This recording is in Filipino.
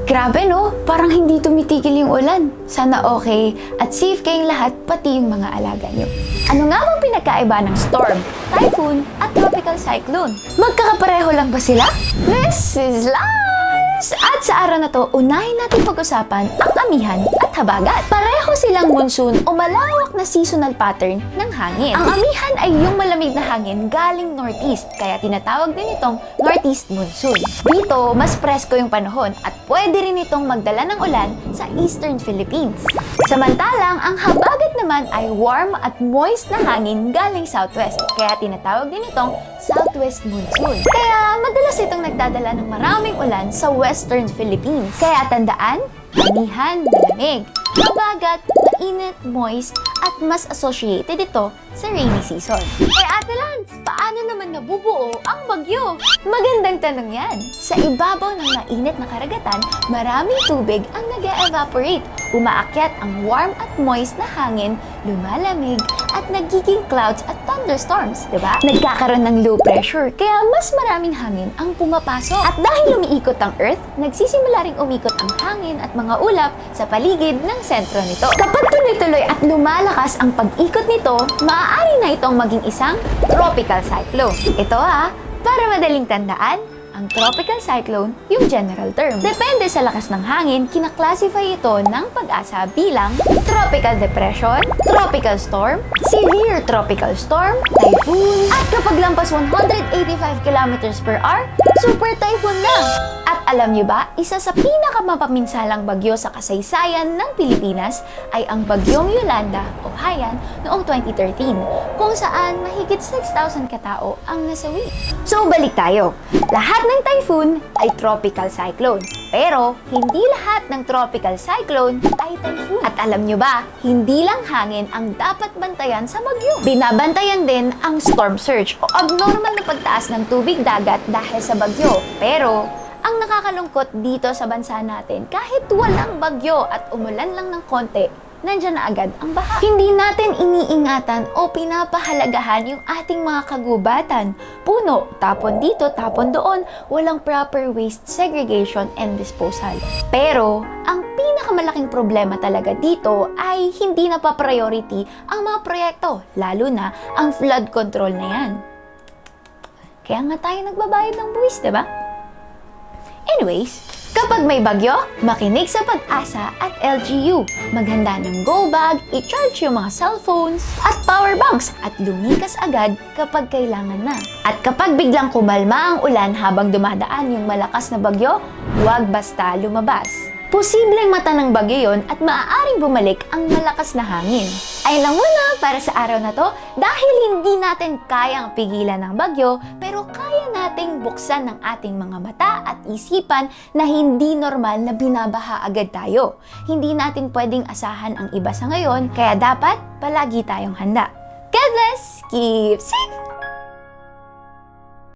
Grabe no, parang hindi tumitigil yung ulan. Sana okay at safe kayong lahat, pati yung mga alaga nyo. Ano nga bang pinagkaiba ng storm, typhoon at tropical cyclone? Magkakapareho lang ba sila? This is Lies! At sa araw na to, unahin natin pag-usapan ang amihan at habagat. Pareho silang monsoon o malawak na seasonal pattern ng hangin. Ang amihan ay yung malamig na hangin galing northeast, kaya tinatawag din itong northeast monsoon. Dito, mas presko yung panahon at pwede rin itong magdala ng ulan sa eastern Philippines. Samantalang, ang habagat naman ay warm at moist na hangin galing southwest, kaya tinatawag din itong southwest monsoon. Kaya madalas itong nagdadala ng maraming ulan sa western Philippines. Kaya tandaan, amihan, malamig. Habagat, mainit, moist, at mas associated ito sa rainy season. Ate Lance, paano naman nabubuo ang bagyo? Magandang tanong yan. Sa ibabaw ng mainit na karagatan, maraming tubig ang nag-evaporate. Umaakyat ang warm at moist na hangin, lumalamig, at nagiging clouds at thunderstorms, diba? Nagkakaroon ng low pressure, kaya mas maraming hangin ang pumapasok. At dahil umiikot ang Earth, nagsisimula ring umikot ang hangin at mga ulap sa paligid ng sentro nito. Kapag tuloy-tuloy at lumalakas ang pag-ikot nito, maaari na itong maging isang tropical cyclone. Ito para madaling tandaan, ang tropical cyclone, yung general term. Depende sa lakas ng hangin, kinaklasify ito ng Pag-asa bilang tropical depression, tropical storm, severe tropical storm, typhoon, at kapag lampas 185 kilometers per hour, super typhoon na! At alam niyo ba, isa sa pinakamapaminsalang bagyo sa kasaysayan ng Pilipinas ay ang bagyong Yolanda o Haiyan noong 2013, kung saan mahigit 6,000 katao ang nasawi. So balik tayo. Lahat ng typhoon ay tropical cyclone. Pero, hindi lahat ng tropical cyclone ay typhoon. At alam nyo ba, hindi lang hangin ang dapat bantayan sa bagyo. Binabantayan din ang storm surge o abnormal na pagtaas ng tubig dagat dahil sa bagyo. Pero, ang nakakalungkot dito sa bansa natin, kahit walang bagyo at umulan lang ng konti, nandiyan na agad ang baha. Hindi natin iniingatan o pinapahalagahan yung ating mga kagubatan. Puno, tapon dito, tapon doon, walang proper waste segregation and disposal. Pero, ang pinakamalaking problema talaga dito ay hindi na pa-priority ang mga proyekto, lalo na ang flood control na yan. Kaya nga tayo nagbabayad ng buwis, diba? Anyways, kapag may bagyo, makinig sa Pag-asa at LGU. Maghanda ng go bag, i-charge yung mga cellphones at power banks at lumikas agad kapag kailangan na. At kapag biglang kumalma ang ulan habang dumadaan yung malakas na bagyo, huwag basta lumabas. Posibleng mata ng bagyo yon at maaaring bumalik ang malakas na hangin. Ay lang muna para sa araw na to, dahil hindi natin kayang pigilan ng bagyo, pero kaya nating buksan ng ating mga mata at isipan na hindi normal na binabaha agad tayo. Hindi natin pwedeng asahan ang iba sa ngayon, kaya dapat palagi tayong handa. God bless! Keep safe!